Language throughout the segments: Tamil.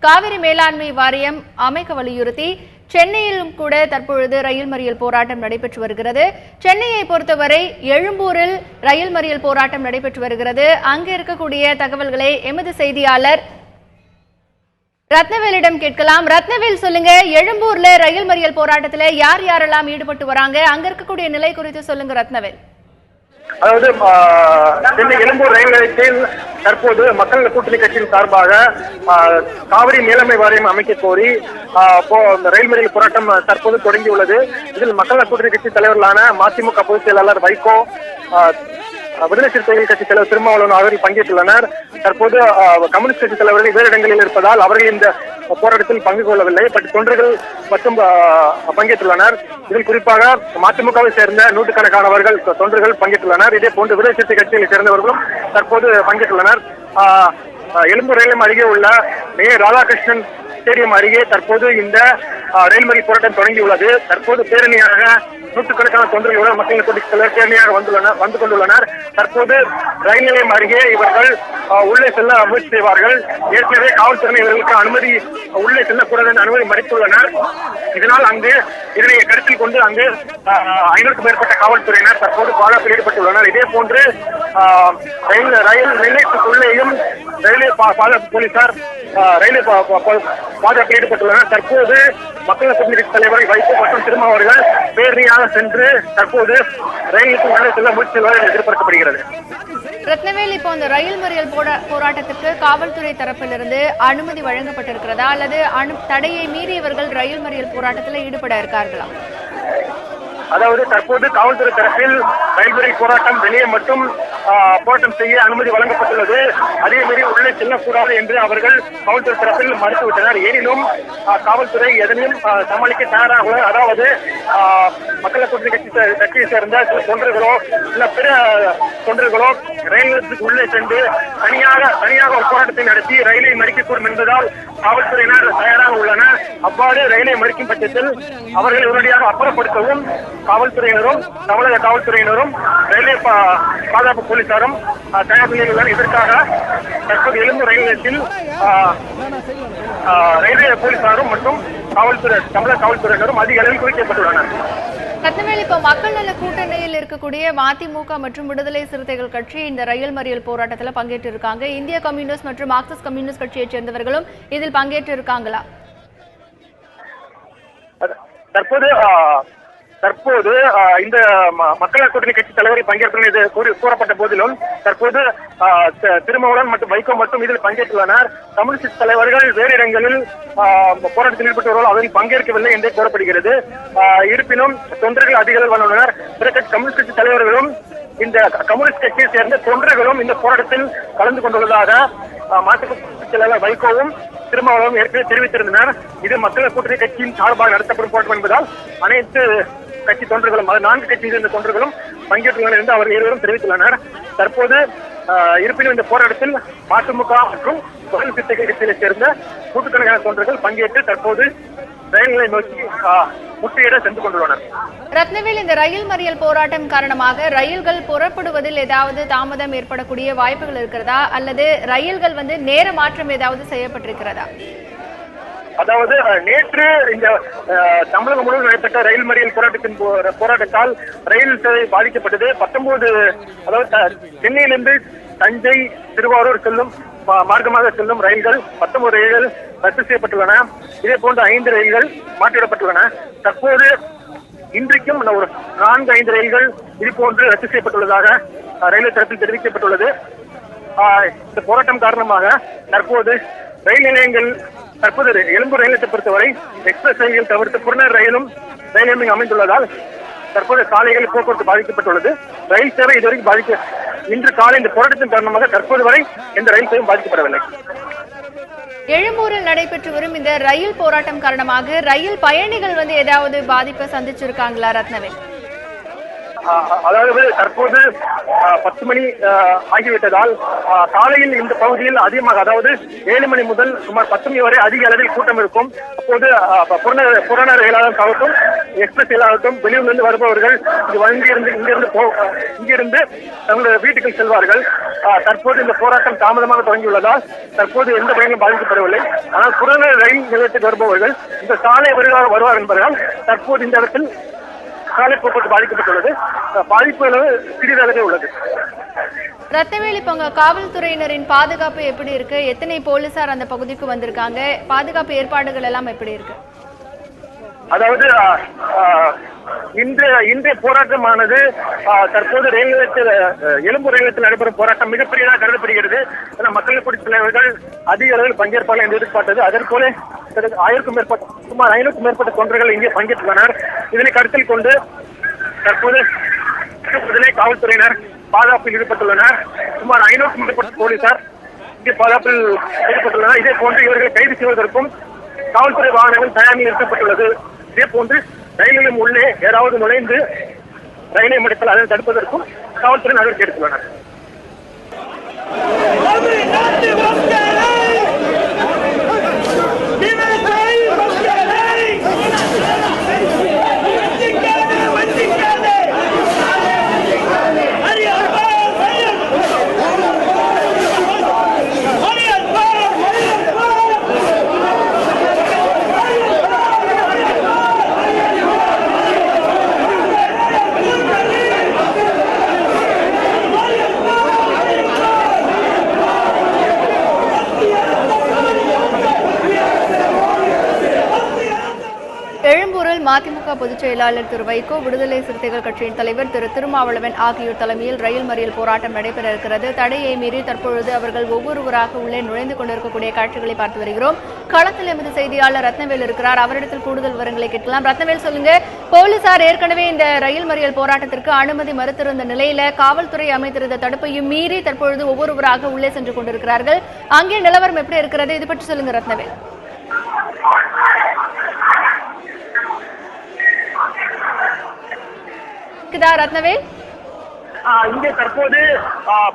காவிரி மேலாண்மை வாரியம் அமைக்க வலியுறுத்தி சென்னையிலும் கூட தற்பொழுது ரயில் மறியல் போராட்டம் நடைபெற்று வருகிறது. சென்னையை பொறுத்தவரை எழும்பூரில் ரயில் மறியல் போராட்டம் நடைபெற்று வருகிறது. அங்கு இருக்கக்கூடிய தகவல்களை எமது செய்தியாளர் ரத்னவேலிடம் கேட்கலாம். ரத்னவேல், சொல்லுங்க, எழும்பூர்ல ரயில் மறியல் போராட்டத்துல யார் யாரெல்லாம் ஈடுபட்டு வராங்க, அங்க இருக்கக்கூடிய நிலை குறித்து சொல்லுங்க ரத்னவேல். அதாவது சென்னை எழும்பூர் ரயில் நிலையத்தில் தற்போது மக்கள் கூட்டணி கட்சியின் சார்பாக காவிரி மேலாண்மை வாரியம் அமைக்க கோரி ரயில் மறியல் போராட்டம் தற்போது தொடங்கியுள்ளது. இதில் மக்கள் கூட்டணி கட்சி தலைவர்களான மதிமுக பொதுச் செயலாளர் வைகோ, விடுதலை சிறுத்தைகள் கட்சி தலைவர் திருமாவளவன் அவர்கள் பங்கேற்றுள்ளனர். தற்போது கம்யூனிஸ்ட் கட்சி தலைவர்கள் வேறு இடங்களில் இருப்பதால் அவர்கள் இந்த போராட்டத்தில் பங்கு கொள்ளவில்லை. பட் தொண்டர்கள் மற்றும் பங்கேற்றுள்ளனர். இதில் குறிப்பாக மதிமுகவை சேர்ந்த நூற்றுக்கணக்கானவர்கள் தொண்டர்கள் பங்கேற்றுள்ளனர். இதே போன்று விடுதலை சிறுத்தை கட்சியை சேர்ந்தவர்களும் தற்போது பங்கேற்றுள்ளனர். எழும்பூர் ரயில் அருகே உள்ள ராதாகிருஷ்ணன் ஸ்டேடியம் அருகே தற்போது இந்த ரயில் மறியல் போராட்டம் தொடங்கியுள்ளது. தற்போது பேரணியாக நூற்றுக்கணக்கான தொண்டர்களுடன் மக்கள் கூட்டணி தலைவர் பேரணியாக வந்து கொண்டுள்ளனர். தற்போது ரயில் நிலையம் அருகே இவர்கள் உள்ளே செல்ல முயற்சி செய்வார்கள். ஏற்கனவே காவல்துறை இவர்களுக்கு அனுமதி உள்ளே செல்லக்கூடாது என்று அனுமதி மறுத்துள்ளனர். இதனால் இதனை கருத்தில் கொண்டு 500க்கும் மேற்பட்ட காவல்துறையினர் தற்போது பாதுகாப்பில் ஈடுபட்டுள்ளனர். இதே போன்று ரயில் நிலையத்துக்குள்ளேயும் ரயில்வே பாதுகாப்பு போலீசார் ரயில்வே பாதுகாப்பில் ஈடுபட்டுள்ளனர். தற்போது மக்கள் கூட்டணி தலைவர் வைகோ மற்றும் திருமாவர்கள் பேரணியாக சென்று தற்போது ரயிலுக்கு உள்ளே செல்ல முயற்சி செய்வார்கள் எதிர்பார்க்கப்படுகிறது. ரத்னவேல், இப்போ இந்த ரயில் மறியல் போராட்டத்துக்கு காவல்துறை தரப்பிலிருந்து அனுமதி வழங்கப்பட்டிருக்கிறதா அல்லது தடையை மீறி இவர்கள் ரயில் மறியல் போராட்டத்தில் ஈடுபட இருக்கார்களா? அதாவது தற்போது காவல்துறை தரப்பில் ரயில் மறியல் போராட்டம் வெளியே மட்டும் போராட்டம் செய்ய அனுமதி வழங்கப்பட்டுள்ளது. அதே மீறி உள்ளே செல்லக்கூடாது என்று அவர்கள் காவல்துறை தரப்பில் மறுத்துவிட்டனர். எனினும் காவல்துறை எதனையும் சமாளிக்க தயாராக உள்ளது. அதாவது மக்கள் கூட்டணி கட்சியை சேர்ந்த சில தொண்டர்களோ இல்ல பிற தொண்டர்களோ ரயில் நிலையத்துக்கு உள்ளே சென்று தனியாக ஒரு போராட்டத்தை நடத்தி ரயிலை மறிக்கக்கூடும் என்பதால் காவல்துறையினர் தயாராக உள்ளனர். அவ்வாறு ரயிலை மறிக்கும் பட்சத்தில் அவர்களை உடனடியாக அப்புறப்படுத்தவும் காவல்துறையினரும் தமிழக காவல்துறையினரும் ரயில்வே பாதுகாப்பு போலீசாரும் தயார் நிலையில் உள்ளனர். இதற்காக தற்போது எழும்பூர் ரயில் நிலையத்தில் ரயில்வே போலீசாரும் மற்றும் தமிழக காவல்துறையினரும் அதிக அளவில் குவிக்கப்பட்டுள்ளனர். ரத்னவேல், இப்போ மக்கள் நல கூட்டணியில் இருக்கக்கூடிய மதிமுக மற்றும் விடுதலை சிறுத்தைகள் கட்சி இந்த ரயில் மறியல் போராட்டத்தில் பங்கேற்று இருக்காங்க. இந்திய கம்யூனிஸ்ட் மற்றும் மார்க்சிஸ்ட் கம்யூனிஸ்ட் கட்சியை சேர்ந்தவர்களும் இதில் பங்கேற்று இருக்காங்களா? தற்போது இந்த மக்கள் கூட்டணி கட்சி தலைவரை பங்கேற்பது கூறப்பட்ட போதிலும் தற்போது திருமாவளவன் மற்றும் வைகோ மட்டும் இதில் பங்கேற்றுள்ளனர். கம்யூனிஸ்ட் தலைவர்கள் வேறு இடங்களில் போராட்டத்தில் ஈடுபட்டவர்கள் அதில் பங்கேற்கவில்லை என்றே கூறப்படுகிறது. இருப்பினும் தொண்டர்கள் அதிக அளவில் வந்துள்ளனர். பிற கம்யூனிஸ்ட் கட்சி தலைவர்களும் இந்த கம்யூனிஸ்ட் கட்சியை சேர்ந்த தொண்டர்களும் இந்த போராட்டத்தில் கலந்து கொண்டுள்ளதாக மதிமுக செயலாளர் வைகோவும் திருமாவளவன் ஏற்கனவே தெரிவித்திருந்தனர். இது மக்கள் கூட்டணி கட்சியின் சார்பாக நடத்தப்படும் போராட்டம் என்பதால் அனைத்து கட்சி தொண்டர்களும் 4 கட்சியை சேர்ந்த தொண்டர்களும் பங்கேற்றுள்ளனர் என்று அவர்கள் இருவரும் தெரிவித்துள்ளனர். தற்போது இருப்பினும் இந்த போராட்டத்தில் மதிமுக மற்றும் விடுதலை சிறுத்தைகள் கட்சியை சேர்ந்த நூற்றுக்கணக்கான தொண்டர்கள் பங்கேற்று தற்போது ரயில் நிலையம் நோக்கி முற்றுகையிட சென்று கொண்டுள்ளனர். ரத்னவேல், இந்த ரயில் மறியல் போராட்டம் காரணமாக ரயில்கள் புறப்படுவதில் ஏதாவது தாமதம் ஏற்படக்கூடிய வாய்ப்புகள் இருக்கிறதா அல்லது ரயில்கள் நேர மாற்றம் ஏதாவது செய்யப்பட்டிருக்கிறதா? அதாவது நேற்று இந்த தமிழகம் முழுவதும் நடைபெற்ற ரயில் மறியல் போராட்டத்தால் ரயில் சேவை பாதிக்கப்பட்டது. 19 அதாவது சென்னையிலிருந்து தஞ்சை திருவாரூர் செல்லும் மார்க்கமாக செல்லும் ரயில்கள் 19 ரயில்கள் ரத்து செய்யப்பட்டுள்ளன. இதே போன்று 5 ரயில்கள் மாற்றிவிடப்பட்டுள்ளன. தற்போது இன்றைக்கும் ஒரு 4-5 ரயில்கள் இது போன்று ரத்து செய்யப்பட்டுள்ளதாக ரயில்வே தரப்பில் தெரிவிக்கப்பட்டுள்ளது. இந்த போராட்டம் காரணமாக தற்போது ரயில் நிலையங்கள் எழும்பூர் ரயில் நிலையத்தை பொறுத்தவரை எக்ஸ்பிரஸ் ரயில்கள் தவிர்த்து புறநகர் ரயிலும் ரயில் அமைந்துள்ளதால் தற்போது சாலைகளில் போக்குவரத்து பாதிக்கப்பட்டுள்ளது. ரயில் சேவை இதுவரைக்கும் இன்று காலை இந்த போராட்டத்தின் காரணமாக தற்போது வரை எந்த ரயில் சேவையும் பாதிக்கப்படவில்லை. எழும்பூரில் நடைபெற்று வரும் இந்த ரயில் போராட்டம் காரணமாக ரயில் பயணிகள் ஏதாவது பாதிப்பை சந்திச்சிருக்காங்களா ரத்னவேல்? அதாவது தற்போது 10 மணி ஆகிவிட்டதால் சாலையில் இந்த பகுதியில் அதிகமாக, அதாவது 7 மணி முதல் சுமார் 10 மணி வரை அதிக அளவில் கூட்டம் இருக்கும். அப்போது புறநகர் ரயிலாளர் தவிர்த்தும் எக்ஸ்பிரஸ் ஆகட்டும் வெளியூர்லிருந்து வருபவர்கள் இங்கிருந்து தங்களுடைய வீட்டுக்கு செல்வார்கள். தற்போது இந்த போராட்டம் தாமதமாக தொடங்கியுள்ளதால் தற்போது எந்த பயனும் பாதிக்கப்படவில்லை. ஆனால் புறநகர் ரயில் நிலையத்துக்கு வருபவர்கள் இந்த சாலை வருவார் என்பதால் தற்போது இந்த இடத்தில் சாலை போக்குவரத்து பாதிக்கப்பட்டுள்ளது. பாதிப்பு அளவு சிறிதளவே உள்ளது. ரத்தவேலி பங்க காவல்துறையினரின் பாதுகாப்பு எப்படி இருக்கு? எத்தனை போலீசார் அந்த பகுதிக்கு வந்திருக்காங்க? பாதுகாப்பு ஏற்பாடுகள் எல்லாம் எப்படி இருக்கு? அதாவது இன்றைய போராட்டமானது தற்போது ரயில் நிலையத்தில் எழும்பூர் ரயில் நிலையத்தில் நடைபெறும் போராட்டம் மிகப்பெரியதாக கருதப்படுகிறது. மக்கள் குடிய தலைவர்கள் அதிக அளவில் பங்கேற்பார்கள் என்று எதிர்பார்த்தது. அதற்போல சுமார் 500க்கும் மேற்பட்ட தொண்டர்கள் இங்கே பங்கேற்றுள்ளனர். இதனை கருத்தில் கொண்டு தற்போது காவல்துறையினர் பாதுகாப்பில் ஈடுபட்டுள்ளனர். சுமார் 500க்கும் மேற்பட்ட போலீசார் இங்கே பாதுகாப்பில் ஈடுபட்டுள்ளனர். இதே போன்று இவர்களை கைது செய்வதற்கும் காவல்துறை வாகனங்கள் தயார் நிறுத்தப்பட்டுள்ளது. இதே போன்று ரயிலிலும் உள்ளே ஏதாவது நுழைந்து ரயிலை முடித்தால் அதை தடுப்பதற்கும் காவல்துறை நடவடிக்கை எடுத்துள்ளனர். எழும்பூரில் மதிமுக பொதுச் செயலாளர் திரு வைகோ, விடுதலை சிறுத்தைகள் கட்சியின் தலைவர் திரு திருமாவளவன் ஆகியோர் தலைமையில் ரயில் மறியல் போராட்டம் நடைபெற இருக்கிறது. தடையை மீறி தற்பொழுது அவர்கள் ஒவ்வொருவராக உள்ளே நுழைந்து கொண்டிருக்கக்கூடிய காட்சிகளை பார்த்து வருகிறோம். களத்தில் எமது செய்தியாளர் ரத்னவேல் இருக்கிறார். அவரிடத்தில் கூடுதல் விவரங்களை கேட்கலாம். ரத்னவேல், சொல்லுங்க. போலீசார் ஏற்கனவே இந்த ரயில் மறியல் போராட்டத்திற்கு அனுமதி மறுத்திருந்த நிலையில காவல்துறை அமைத்திருந்த தடுப்பையும் மீறி தற்பொழுது ஒவ்வொருவராக உள்ளே சென்று கொண்டிருக்கிறார்கள். அங்கே நிலவரம் எப்படி இருக்கிறது? இது பற்றி சொல்லுங்க ரத்னவேல். ரத்னவேல், இங்கே தற்போது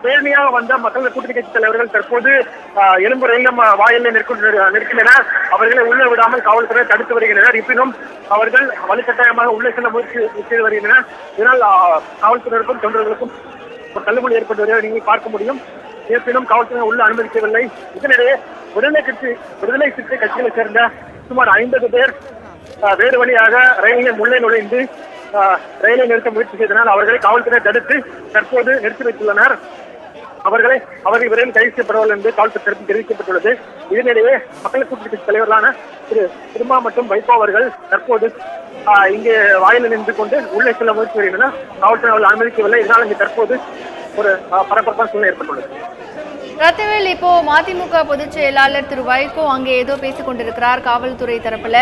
பேரணியாக வந்த மக்கள் கூட்டணி கட்சி தலைவர்கள் தற்போது எழும்பூர் ரயில் வாயிலில் நிற்கின்றனர். அவர்களை உள்ளே விடாமல் காவல்துறை தடுத்து வருகின்றனர். இருப்பினும் அவர்கள் வலுக்கட்டாயமாக உள்ளே செல்ல முயற்சி செய்து வருகின்றனர். இதனால் காவல்துறையினருக்கும் தொண்டர்களுக்கும் ஒரு தள்ளுமுடி ஏற்பட்டு வருவதை நீங்கள் பார்க்க முடியும். இருப்பினும் காவல்துறை உள்ள அனுமதிக்கவில்லை. இதனிடையே விடுதலை சிறுத்தை கட்சிகளை சேர்ந்த சுமார் 50 பேர் வேறு வழியாக ரயிலில் உள்ளே நுழைந்து ரயிலை நிறுத்த முயற்சி செய்தனர். அவர்களை காவல்துறை தடுத்து தற்போது நிறுத்தி வைத்துள்ளனர். அவர்கள் விரைவில் கைது செய்யப்படுவார்கள் என்று காவல்துறை தரப்பு தெரிவிக்கப்பட்டுள்ளது. இதனிடையே மக்கள் கூட்டணி கட்சி தலைவர்களான திரு திருமா மற்றும் வைகோ அவர்கள் தற்போது இங்கே வாயிலில் நின்று கொண்டு உள்ளே செல்ல முயற்சி வருகின்றனர். காவல்துறை அவர்கள் அனுமதிக்கவில்லை. இதனால் இங்கே தற்போது ஒரு பரபரப்பான சூழ்நிலை ஏற்பட்டுள்ளது. ரத்தவேல், இப்போ மதிமுக பொதுச் செயலாளர் திரு வைகோ அங்கே ஏதோ பேசிக் கொண்டிருக்கிறார் காவல்துறை தரப்புல.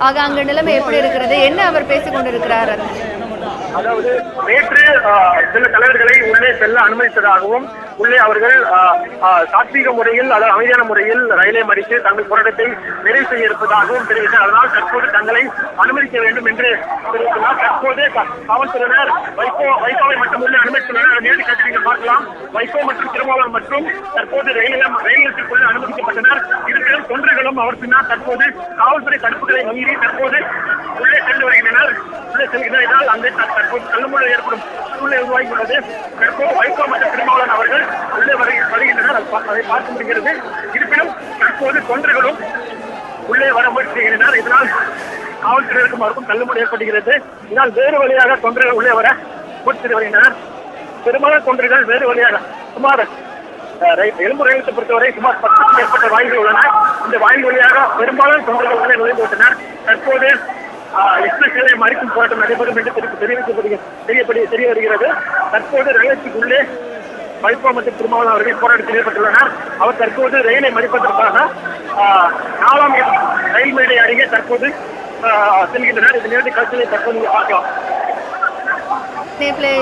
ஆக அங்க நிலைமை எப்படி இருக்கிறது? என்ன அவர் பேசிக் கொண்டிருக்கிறார்? அதாவது நேற்று சில தலைவர்களை உள்ளே செல்ல அனுமதித்ததாகவும் உள்ளே அவர்கள் சாத்வீக முறையில் அதாவது அமைதியான முறையில் ரயிலை மறித்து தங்கள் போராட்டத்தை நிறைவு செய்ய இருப்பதாகவும் தெரிவித்தார். அதனால் தற்போது தங்களை அனுமதிக்க வேண்டும் என்று தெரிவித்துள்ளார். தற்போது காவல்துறையினர் வைகோவை மட்டும் உள்ளே அனுமதித்துள்ளனர். நேரடி காட்சி நீங்கள் பார்க்கலாம். வைகோ மற்றும் திருமாவளவன் மற்றும் தற்போது ரயில் நிலையத்திற்குள்ளே அனுமதிக்கப்பட்டனர். இருப்பினும் தொண்டர்களும் அவர் பின்னால் தற்போது காவல்துறை தடுப்புகளை மீறி தற்போது உள்ளே சென்று வருகின்றனர். உள்ளே செல்கின்றனர். இதனால் அங்கே தற்போது தள்ளுமுறை ஏற்படும் சூழ்நிலை உருவாகியுள்ளது. தற்போது வைகோ மற்றும் திருமாவளவன் அவர்கள் உள்ளே வருகின்றனர். அதை பார்க்க முடிகிறது. இருப்பினும் தற்போது தொண்டர்களும் உள்ளே வர முயற்சி செய்கின்றனர். இதனால் காவல்துறையினருக்கும் அவருக்கும் தள்ளுமுறை ஏற்படுகிறது. இதனால் வேறு வழியாக தொண்டர்கள் உள்ளே வர முயற்சி செய்து வருகின்றனர். பெரும்பாலான தொண்டர்கள் வேறு வழியாக சுமார் எழும்பூர் ரயிலத்தை பொறுத்தவரை சுமார் 10க்கும் மேற்பட்ட வாயில்கள் உள்ளன. இந்த வாயில் வழியாக பெரும்பாலான தொண்டர்கள் உள்ளே நுழைந்து விட்டனர். தற்போது எக்ஸ்பிரஸ் ரயிலை மறிக்கும் போராட்டம் நடைபெறும் என்று தெரிய வருகிறது. தற்போது ரயிலுக்குள்ளே வைகோ மற்றும் திருமாவளவன் அவர்கள் போராட்டத்தில் ஈடுபட்டுள்ளனர். அவர் தற்போது ரயிலை மறிப்பதற்காக 4ஆம் ரயில் மேடை அருகே தற்போது செல்கின்றனர். இந்த நேரடி காட்சியை தற்போது பார்க்கலாம்.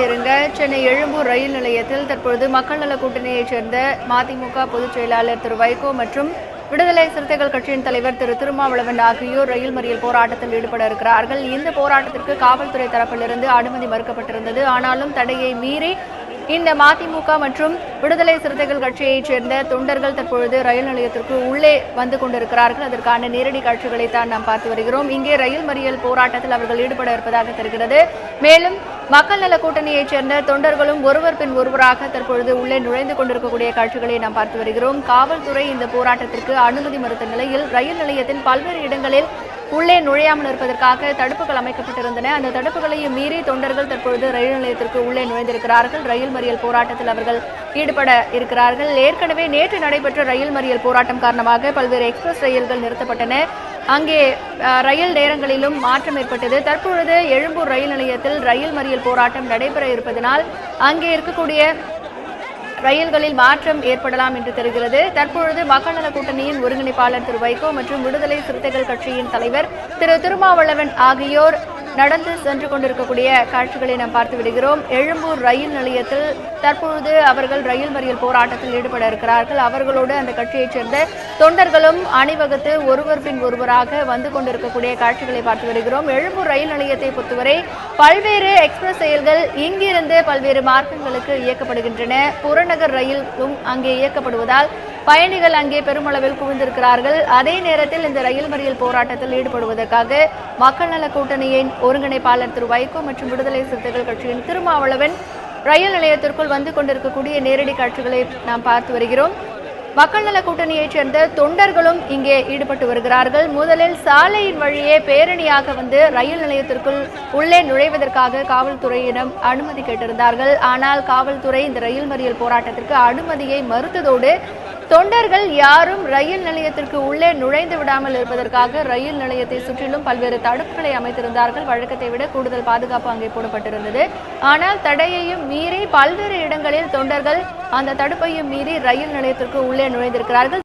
இருங்க. சென்னை எழும்பூர் ரயில் நிலையத்தில் தற்பொழுது மக்கள் நல கூட்டணியைச் சேர்ந்த மதிமுக பொதுச் செயலாளர் திரு வைகோ மற்றும் விடுதலை சிறுத்தைகள் கட்சியின் தலைவர் திரு திருமாவளவன் ஆகியோர் ரயில் மறியல் போராட்டத்தில் ஈடுபட இருக்கிறார்கள். இந்த போராட்டத்திற்கு காவல்துறை தரப்பிலிருந்து அனுமதி மறுக்கப்பட்டிருந்தது. ஆனாலும் தடையை மீறி இந்த மதிமுக மற்றும் விடுதலை சிறுத்தைகள் கட்சியைச் சேர்ந்த தொண்டர்கள் தற்பொழுது ரயில் நிலையத்திற்கு உள்ளே வந்து கொண்டிருக்கிறார்கள். அதற்கான நேரடி காட்சிகளை தான் நாம் பார்த்து வருகிறோம். இங்கே ரயில் மறியல் போராட்டத்தில் அவர்கள் ஈடுபட இருப்பதாக தெரிகிறது. மேலும் மக்கள் நல கூட்டணியைச் சேர்ந்த தொண்டர்களும் ஒருவர் பின் ஒருவராக தற்பொழுது உள்ளே நுழைந்து கொண்டிருக்கக்கூடிய காட்சிகளை நாம் பார்த்து வருகிறோம். காவல்துறை இந்த போராட்டத்திற்கு அனுமதி மறுத்த நிலையில் ரயில் நிலையத்தின் பல்வேறு இடங்களில் உள்ளே நுழையாமல் இருப்பதற்காக தடுப்புகள் அமைக்கப்பட்டிருந்தன. அந்த தடுப்புகளையும் மீறி தொண்டர்கள் தற்பொழுது ரயில் நிலையத்திற்கு உள்ளே நுழைந்திருக்கிறார்கள். ரயில் மறியல் போராட்டத்தில் அவர்கள் ஈடுபட இருக்கிறார்கள். ஏற்கனவே நேற்று நடைபெற்ற ரயில் மறியல் போராட்டம் காரணமாக பல்வேறு எக்ஸ்பிரஸ் ரயில்கள் நிறுத்தப்பட்டன. அங்கே ரயில் நேரங்களிலும் மாற்றம் ஏற்பட்டது. தற்பொழுது எழும்பூர் ரயில் நிலையத்தில் ரயில் மறியல் போராட்டம் நடைபெற இருப்பதனால் அங்கே இருக்கக்கூடிய ரயில்களில் மாற்றம் ஏற்படலாம் என்று தெரிகிறது. தற்பொழுது மக்கள் நல கூட்டணியின் ஒருங்கிணைப்பாளர் திரு வைகோ மற்றும் விடுதலை சிறுத்தைகள் கட்சியின் தலைவர் திரு திருமாவளவன் ஆகியோர் நடந்து சென்று கொண்டிருக்கக்கூடிய காட்சிகளை நாம் பார்த்து விடுகிறோம். எழும்பூர் ரயில் நிலையத்தில் தற்பொழுது அவர்கள் ரயில் மறியல் போராட்டத்தில் ஈடுபட இருக்கிறார்கள். அவர்களோடு அந்த கட்சியைச் சேர்ந்த தொண்டர்களும் அணிவகுத்து ஒருவர் பின் ஒருவராக வந்து கொண்டிருக்கக்கூடிய காட்சிகளை பார்த்து வருகிறோம். எழும்பூர் ரயில் நிலையத்தை பொறுத்தவரை பல்வேறு எக்ஸ்பிரஸ் ரயில்கள் இங்கிருந்து பல்வேறு மார்க்கங்களுக்கு இயக்கப்படுகின்றன. புறநகர் ரயிலும் அங்கே இயக்கப்படுவதால் பயணிகள் அங்கே பெருமளவில் குவிந்திருக்கிறார்கள். அதே நேரத்தில் இந்த ரயில் மறியல் போராட்டத்தில் ஈடுபடுவதற்காக மக்கள் நல கூட்டணியின் ஒருங்கிணைப்பாளர் திரு வைகோ மற்றும் விடுதலை சிறுத்தைகள் கட்சியின் திருமாவளவன் ரயில் நிலையத்திற்குள் வந்து கொண்டிருக்கக்கூடிய நேரடி காட்சிகளை நாம் பார்த்து வருகிறோம். மக்கள் நல கூட்டணியைச் சேர்ந்த தொண்டர்களும் இங்கே ஈடுபட்டு வருகிறார்கள். முதலில் சாலையின் வழியே பேரணியாக வந்து ரயில் நிலையத்திற்குள் உள்ளே நுழைவதற்காக காவல்துறையிடம் அனுமதி கேட்டிருந்தார்கள். ஆனால் காவல்துறை இந்த ரயில் மறியல் போராட்டத்திற்கு அனுமதியை மறுத்ததோடு தொண்டர்கள் யாரும் ரயில் நிலையத்திற்கு உள்ளே நுழைந்து விடாமல் இருப்பதற்காக ரயில் நிலையத்தை சுற்றிலும் பல்வேறு தடுப்புகளை அமைத்திருந்தார்கள். வழக்கத்தை விட கூடுதல் பாதுகாப்பு அங்கே போடப்பட்டிருந்தது. ஆனால் தடையையும் மீறி பல்வேறு இடங்களில் தொண்டர்கள் அந்த தடுப்பையும் மீறி ரயில் நிலையத்திற்கு உள்ளே நுழைந்திருக்கிறார்கள்.